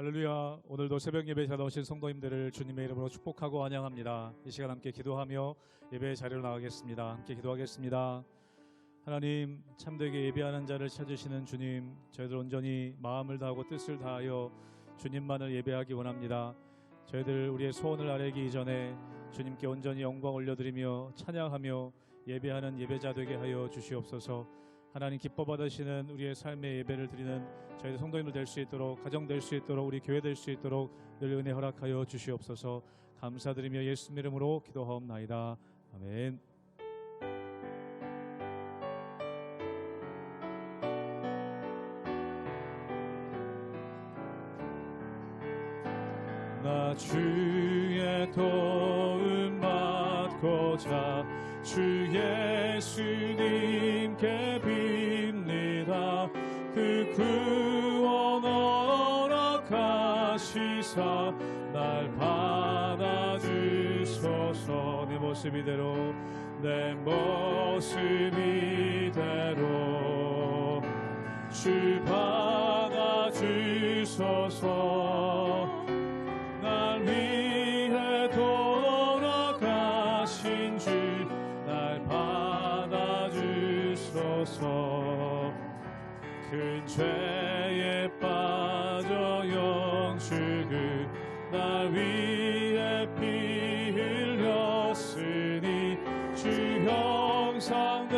할렐루야. 오늘도 새벽 예배에 찾아오신 성도님들을 주님의 이름으로 축복하고 환영합니다. 이 시간 함께 기도하며 예배의 자리로 나가겠습니다. 함께 기도하겠습니다. 하나님, 참되게 예배하는 자를 찾으시는 주님, 저희들 온전히 마음을 다하고 뜻을 다하여 주님만을 예배하기 원합니다. 저희들 우리의 소원을 아뢰기 이전에 주님께 온전히 영광 올려드리며 찬양하며 예배하는 예배자 되게 하여 주시옵소서. 하나님 기뻐 받으시는 우리의 삶의 예배를 드리는 저희들 성도님들 될 수 있도록, 가정 될 수 있도록, 우리 교회 될 수 있도록 늘 은혜 허락하여 주시옵소서. 감사드리며 예수님 이름으로 기도하옵나이다. 아멘. 나 주의 도움 받고자 주 예수님께 빕니다. 그 구원 허락하시사 날 받아주소서. 내 모습 이대로, 내 모습 이대로 주 받아주소서. 날 위해 돌아가신 주 날 받아주소서. 큰 죄에 빠져 영죽을 날 위해 피 흘렸으니 주 형상대로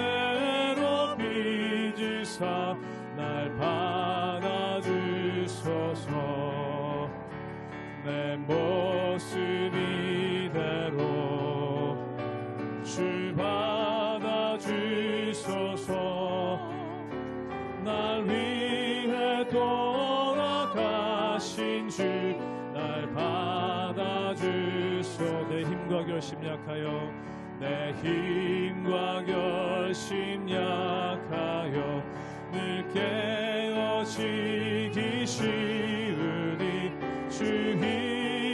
빚으사 날 받아주소서. 내 모습 이대로 주 받아주소서. 날 위해 돌아가신 주 날 받아주소서. 내 힘과 결심 약하여, 내 힘과 결심 약하여 늘 깨어지기 쉬우니 주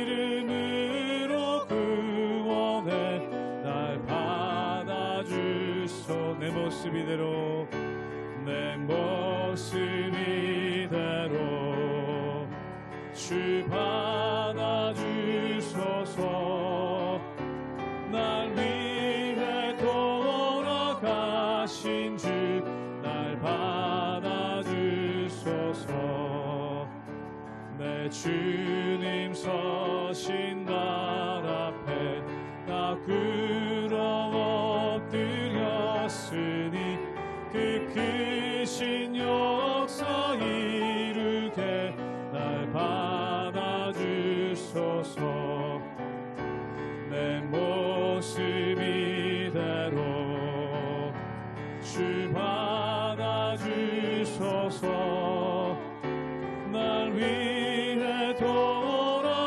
이름으로 구원해 날 받아주소. 내 모습 이대로, 내 모습 이대로 주 받아주소서. 날 위해 돌아가신 주 날 받아주소서. 내 주님 서신 날 앞에 나 꿇어 엎드렸으니 그 크신 역사 이루게 날 받아주소서. 내 모습 이대로 주 받아주소서. 날 위해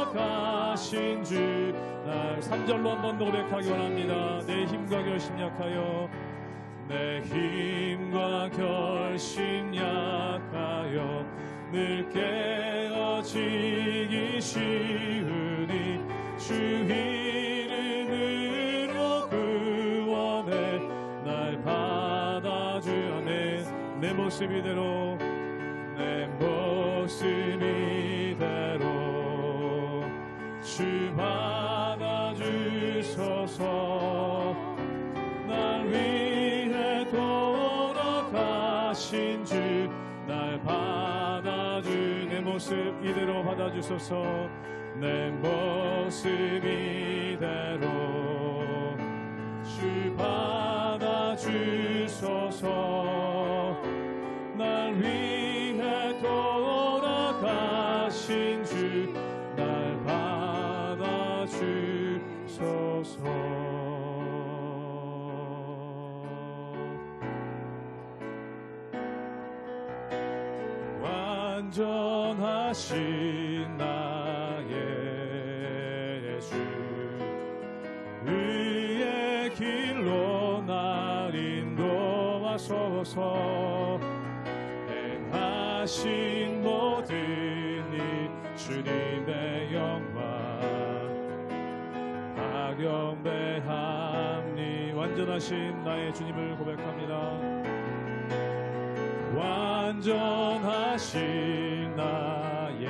돌아가신 주 날 3절로 한 번 더 고백하기 원합니다. 내 힘과 결심 약하여, 내 힘과 결심 약하여 늘 깨어지기 쉬우니 주 이름으로 구원해 날 받아주. 아멘. 내 모습 이대로, 내 모습 이대로 주 받아주소서. 날 위해 돌아가신 주 날 받아주. 내 모습 이대로 받아주소서. 내 모습 이대로 주 받아주소서. 날 위해 돌아가신 주 날 받아주소서. 완전하신 나의 주, 의의 길로 날 인도하소서. 행하신 모든 일 주님의 영광 박영배함니. 완전하신 나의 주님을 고백합니다. 완전하신 나의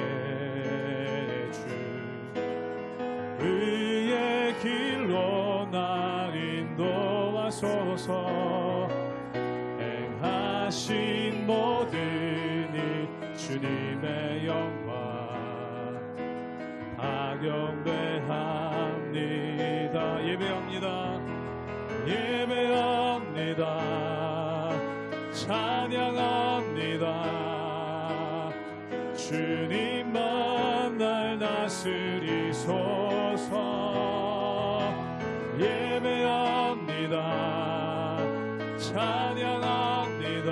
의의 길로 날 인도하소서. 행하신 모든 일 주님의 영광 경배합니다. 예배합니다. 예배합니다. 찬양합니다. 주님만 날 다스리소서. 예배합니다. 찬양합니다.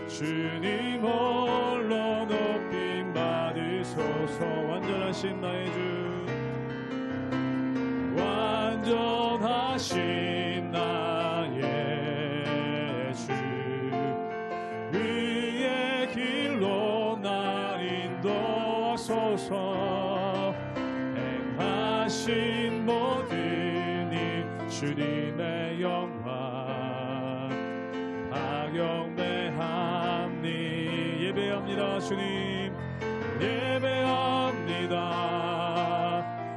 주님 홀로 높임 받으소서. 완전하신 나의 주, 완전하신 나의 주, 의의 길로 날 인도하소서. 행하신 모든 일 주님의 영광 다 경배합니. 예배합니다. 주님 예배합니다.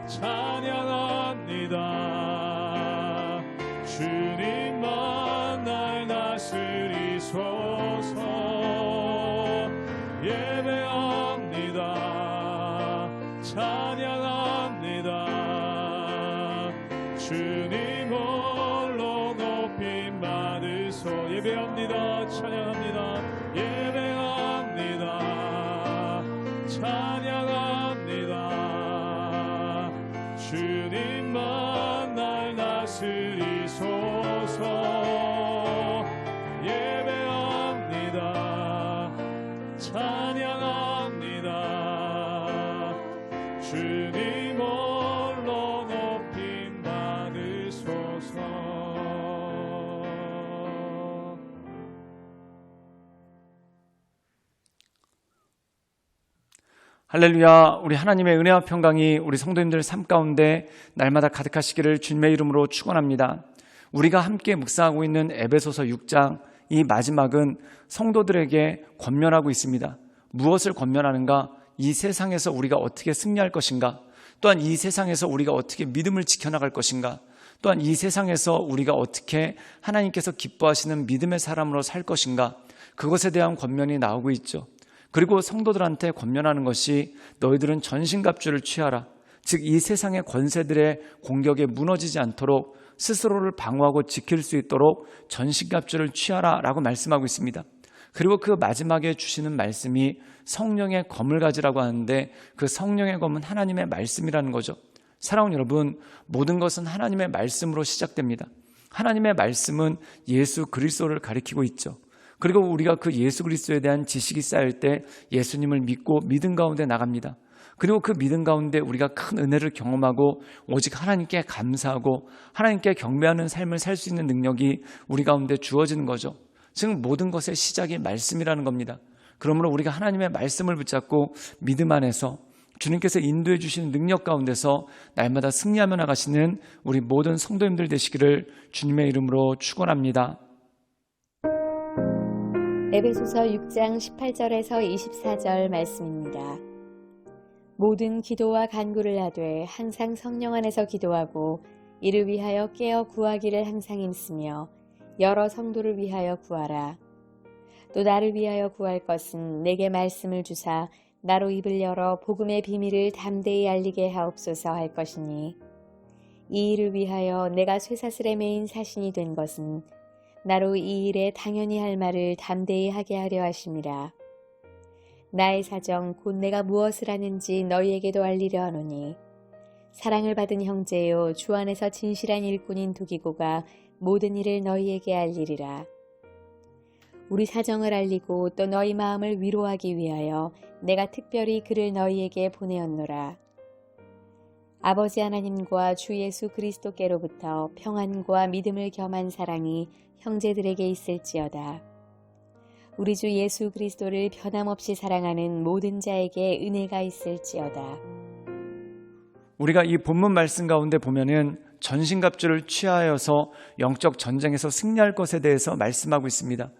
찬양합니다. 주님만 날 다스리소서. 예배합니다. 찬양합니다. 주님 홀로 높임 받으소. 예배합니다. 찬양합니다. 예배합니다. 찬양합니다. 주님만 날 다스리소서. 예배합니다. 찬양합니다. 주님 홀로 높임 받으소서. 할렐루야. 우리 하나님의 은혜와 평강이 우리 성도님들 삶 가운데 날마다 가득하시기를 주님의 이름으로 축원합니다. 우리가 함께 묵상하고 있는 에베소서 6장, 이 마지막은 성도들에게 권면하고 있습니다. 무엇을 권면하는가? 이 세상에서 우리가 어떻게 승리할 것인가? 또한 이 세상에서 우리가 어떻게 믿음을 지켜나갈 것인가? 또한 이 세상에서 우리가 어떻게 하나님께서 기뻐하시는 믿음의 사람으로 살 것인가? 그것에 대한 권면이 나오고 있죠. 그리고 성도들한테 권면하는 것이 너희들은 전신갑주를 취하라. 즉 이 세상의 권세들의 공격에 무너지지 않도록 스스로를 방어하고 지킬 수 있도록 전신갑주를 취하라 라고 말씀하고 있습니다. 그리고 그 마지막에 주시는 말씀이 성령의 검을 가지라고 하는데, 그 성령의 검은 하나님의 말씀이라는 거죠. 사랑하는 여러분, 모든 것은 하나님의 말씀으로 시작됩니다. 하나님의 말씀은 예수 그리스도를 가리키고 있죠. 그리고 우리가 그 예수 그리스도에 대한 지식이 쌓일 때 예수님을 믿고 믿음 가운데 나갑니다. 그리고 그 믿음 가운데 우리가 큰 은혜를 경험하고 오직 하나님께 감사하고 하나님께 경배하는 삶을 살 수 있는 능력이 우리 가운데 주어지는 거죠. 즉 모든 것의 시작이 말씀이라는 겁니다. 그러므로 우리가 하나님의 말씀을 붙잡고 믿음 안에서 주님께서 인도해 주시는 능력 가운데서 날마다 승리하며 나가시는 우리 모든 성도님들 되시기를 주님의 이름으로 축원합니다. 에베소서 6장 18절에서 24절 말씀입니다. 모든 기도와 간구를 하되 항상 성령 안에서 기도하고 이를 위하여 깨어 구하기를 항상 힘쓰며 여러 성도를 위하여 구하라. 또 나를 위하여 구할 것은 내게 말씀을 주사 나로 입을 열어 복음의 비밀을 담대히 알리게 하옵소서 할 것이니, 이 일을 위하여 내가 쇠사슬에 매인 사신이 된 것은 나로 이 일에 당연히 할 말을 담대히 하게 하려 하심이라. 나의 사정 곧 내가 무엇을 하는지 너희에게도 알리려 하노니, 사랑을 받은 형제요 주 안에서 진실한 일꾼인 두기고가 모든 일을 너희에게 알리리라. 우리 사정을 알리고 또 너희 마음을 위로하기 위하여 내가 특별히 그를 너희에게 보내었노라. 아버지 하나님과 주 예수 그리스도께로부터 평안과 믿음을 겸한 사랑이 형제들에게 있을지어다. 우리 주 예수 그리스도를 변함없이 사랑하는 모든 자에게 은혜가 있을지어다. 우리가 이 본문 말씀 가운데 보면은 전신갑주를 취하여서 영적 전쟁에서 승리할 것에 대해서 말씀하고 있습니다.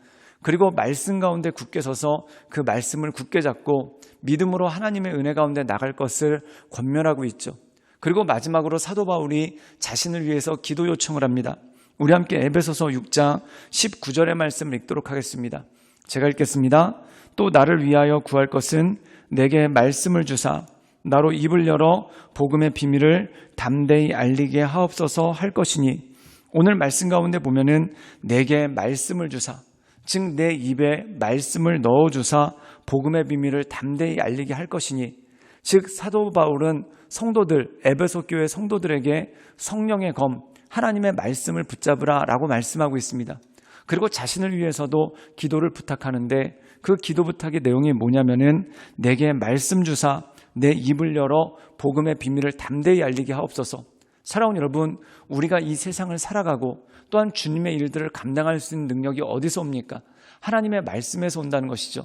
그리고 말씀 가운데 굳게 서서 그 말씀을 굳게 잡고 믿음으로 하나님의 은혜 가운데 나갈 것을 권면하고 있죠. 그리고 마지막으로 사도 바울이 자신을 위해서 기도 요청을 합니다. 우리 함께 에베소서 6장 19절의 말씀을 읽도록 하겠습니다. 제가 읽겠습니다. 또 나를 위하여 구할 것은 내게 말씀을 주사 나로 입을 열어 복음의 비밀을 담대히 알리게 하옵소서 할 것이니, 오늘 말씀 가운데 보면은 내게 말씀을 주사, 즉 내 입에 말씀을 넣어주사 복음의 비밀을 담대히 알리게 할 것이니, 즉 사도 바울은 성도들, 에베소 교회 성도들에게 성령의 검, 하나님의 말씀을 붙잡으라 라고 말씀하고 있습니다. 그리고 자신을 위해서도 기도를 부탁하는데, 그 기도 부탁의 내용이 뭐냐면은 내게 말씀 주사 내 입을 열어 복음의 비밀을 담대히 알리게 하옵소서. 사랑하는 여러분, 우리가 이 세상을 살아가고 또한 주님의 일들을 감당할 수 있는 능력이 어디서 옵니까? 하나님의 말씀에서 온다는 것이죠.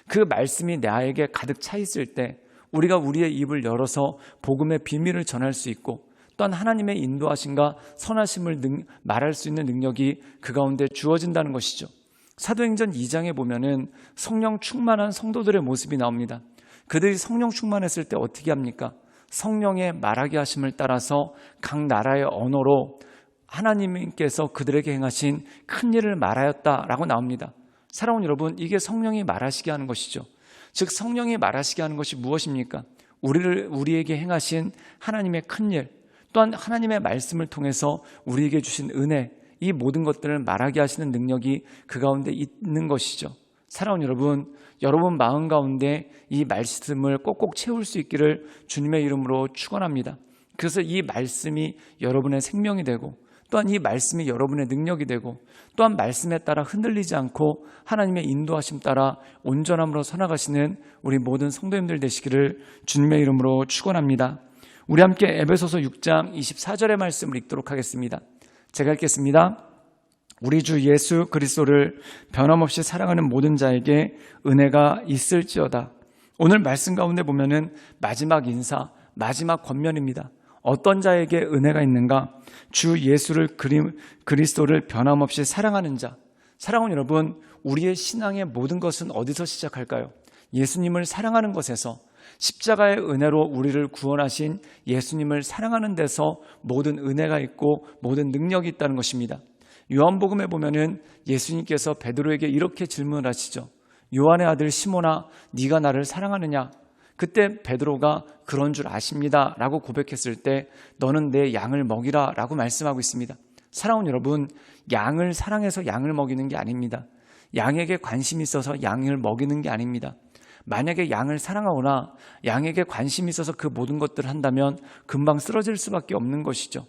그 말씀이 나에게 가득 차 있을 때 우리가 우리의 입을 열어서 복음의 비밀을 전할 수 있고, 또한 하나님의 인도하심과 선하심을 말할 수 있는 능력이 그 가운데 주어진다는 것이죠. 사도행전 2장에 보면은 성령 충만한 성도들의 모습이 나옵니다. 그들이 성령 충만했을 때 어떻게 합니까? 성령의 말하게 하심을 따라서 각 나라의 언어로 하나님께서 그들에게 행하신 큰 일을 말하였다라고 나옵니다. 사랑하는 여러분, 이게 성령이 말하시게 하는 것이죠. 즉 성령이 말하시게 하는 것이 무엇입니까? 우리에게 행하신 하나님의 큰 일, 또한 하나님의 말씀을 통해서 우리에게 주신 은혜, 이 모든 것들을 말하게 하시는 능력이 그 가운데 있는 것이죠. 사랑하는 여러분 마음 가운데 이 말씀을 꼭꼭 채울 수 있기를 주님의 이름으로 축원합니다. 그래서 이 말씀이 여러분의 생명이 되고, 또한 이 말씀이 여러분의 능력이 되고, 또한 말씀에 따라 흔들리지 않고 하나님의 인도하심 따라 온전함으로 서나가시는 우리 모든 성도님들 되시기를 주님의 이름으로 축원합니다. 우리 함께 에베소서 6장 24절의 말씀을 읽도록 하겠습니다. 제가 읽겠습니다. 우리 주 예수 그리스도를 변함없이 사랑하는 모든 자에게 은혜가 있을지어다. 오늘 말씀 가운데 보면은 마지막 인사, 마지막 권면입니다. 어떤 자에게 은혜가 있는가? 주 예수를 그리스도를 변함없이 사랑하는 자. 사랑하는 여러분, 우리의 신앙의 모든 것은 어디서 시작할까요? 예수님을 사랑하는 것에서, 십자가의 은혜로 우리를 구원하신 예수님을 사랑하는 데서 모든 은혜가 있고 모든 능력이 있다는 것입니다. 요한복음에 보면은 예수님께서 베드로에게 이렇게 질문을 하시죠. 요한의 아들 시몬아, 네가 나를 사랑하느냐? 그때 베드로가 그런 줄 아십니다 라고 고백했을 때 너는 내 양을 먹이라 라고 말씀하고 있습니다. 사랑하는 여러분, 양을 사랑해서 양을 먹이는 게 아닙니다. 양에게 관심이 있어서 양을 먹이는 게 아닙니다. 만약에 양을 사랑하거나 양에게 관심이 있어서 그 모든 것들을 한다면 금방 쓰러질 수밖에 없는 것이죠.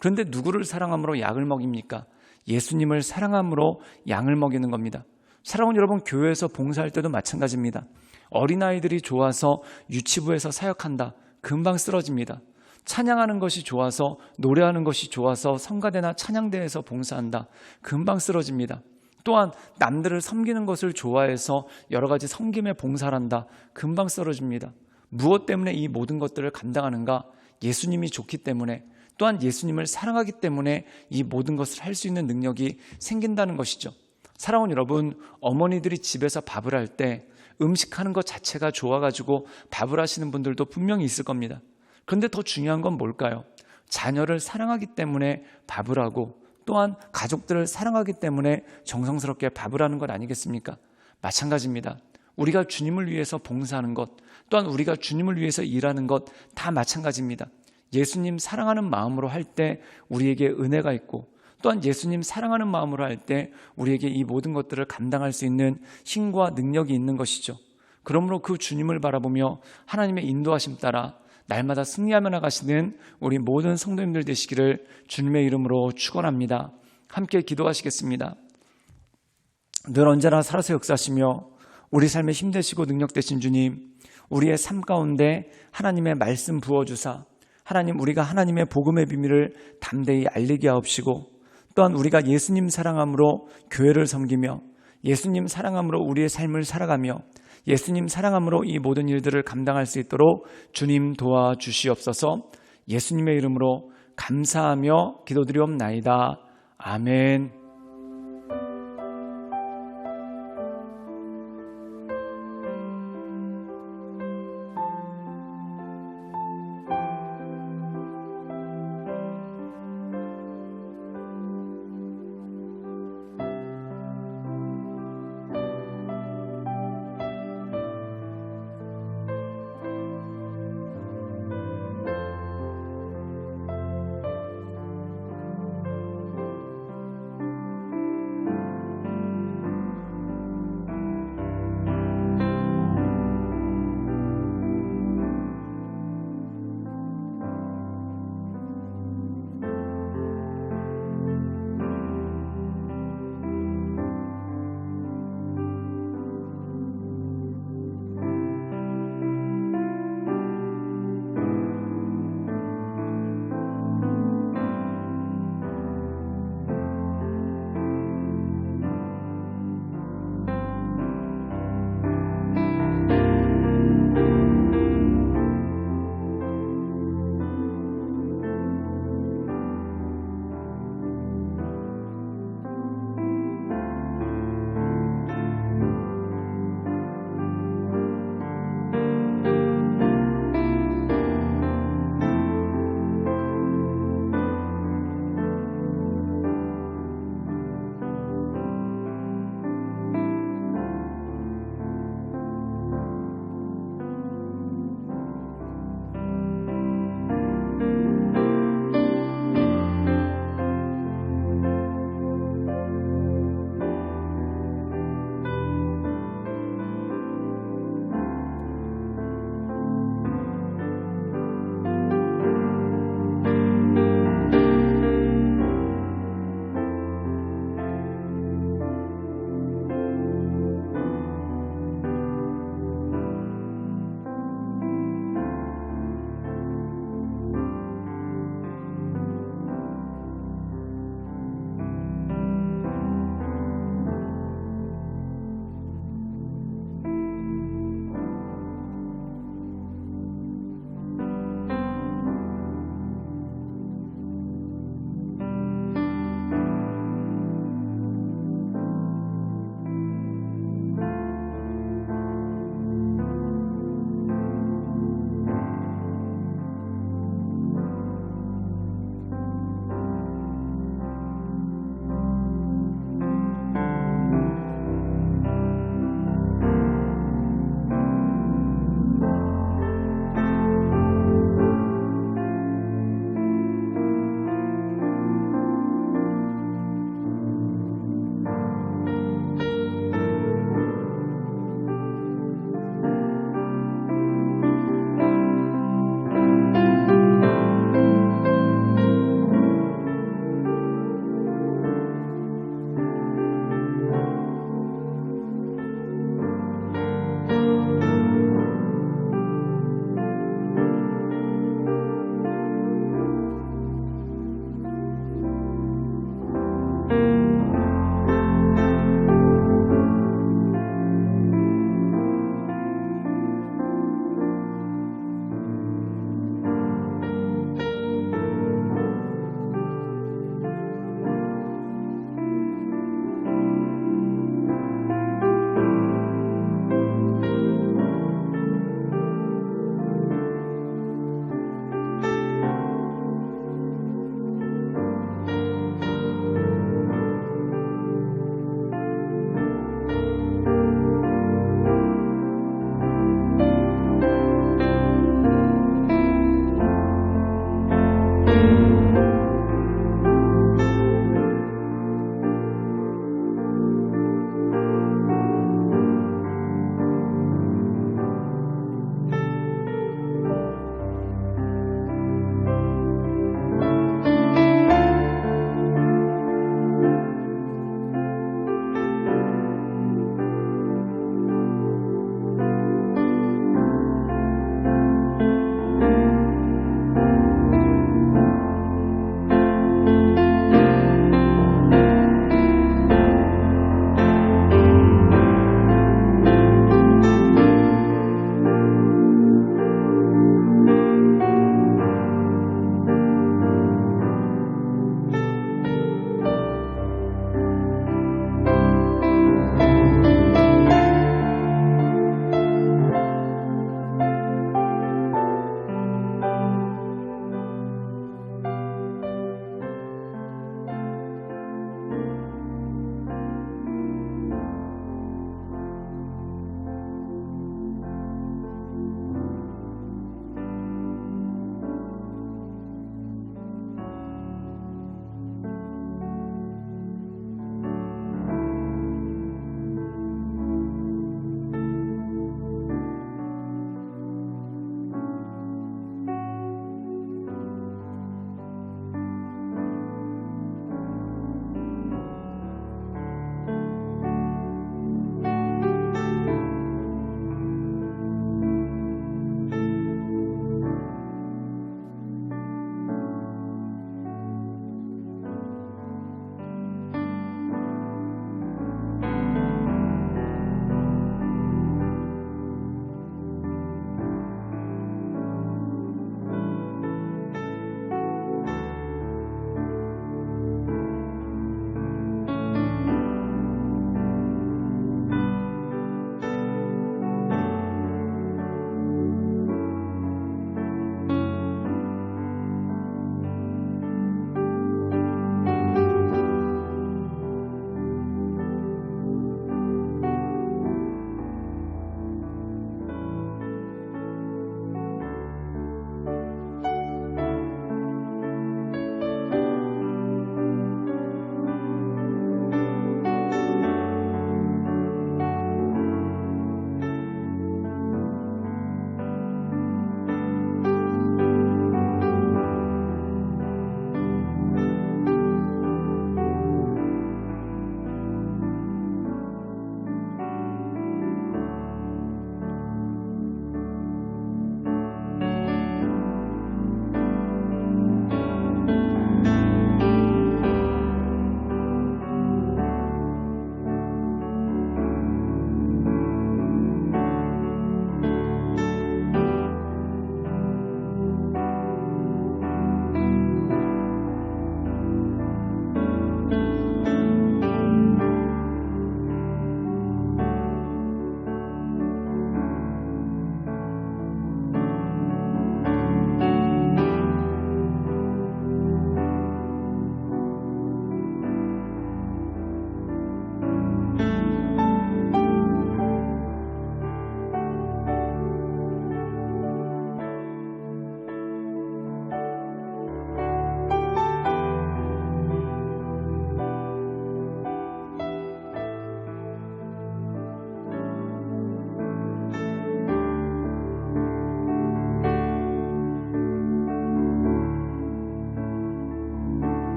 그런데 누구를 사랑함으로 양을 먹입니까? 예수님을 사랑함으로 양을 먹이는 겁니다. 사랑하는 여러분, 교회에서 봉사할 때도 마찬가지입니다. 어린아이들이 좋아서 유치부에서 사역한다. 금방 쓰러집니다. 찬양하는 것이 좋아서, 노래하는 것이 좋아서 성가대나 찬양대에서 봉사한다. 금방 쓰러집니다. 또한 남들을 섬기는 것을 좋아해서 여러 가지 섬김에 봉사를 한다. 금방 쓰러집니다. 무엇 때문에 이 모든 것들을 감당하는가? 예수님이 좋기 때문에, 또한 예수님을 사랑하기 때문에 이 모든 것을 할 수 있는 능력이 생긴다는 것이죠. 사랑하는 여러분, 어머니들이 집에서 밥을 할 때 음식하는 것 자체가 좋아가지고 밥을 하시는 분들도 분명히 있을 겁니다. 그런데 더 중요한 건 뭘까요? 자녀를 사랑하기 때문에 밥을 하고, 또한 가족들을 사랑하기 때문에 정성스럽게 밥을 하는 것 아니겠습니까? 마찬가지입니다. 우리가 주님을 위해서 봉사하는 것, 또한 우리가 주님을 위해서 일하는 것 다 마찬가지입니다. 예수님 사랑하는 마음으로 할 때 우리에게 은혜가 있고, 또한 예수님 사랑하는 마음으로 할 때 우리에게 이 모든 것들을 감당할 수 있는 힘과 능력이 있는 것이죠. 그러므로 그 주님을 바라보며 하나님의 인도하심 따라 날마다 승리하며 나가시는 우리 모든 성도님들 되시기를 주님의 이름으로 축원합니다. 함께 기도하시겠습니다. 늘 언제나 살아서 역사하시며 우리 삶에 힘되시고 능력되신 주님, 우리의 삶 가운데 하나님의 말씀 부어주사 하나님, 우리가 하나님의 복음의 비밀을 담대히 알리게 하옵시고, 또한 우리가 예수님 사랑함으로 교회를 섬기며, 예수님 사랑함으로 우리의 삶을 살아가며, 예수님 사랑함으로 이 모든 일들을 감당할 수 있도록 주님 도와주시옵소서. 예수님의 이름으로 감사하며 기도드리옵나이다. 아멘.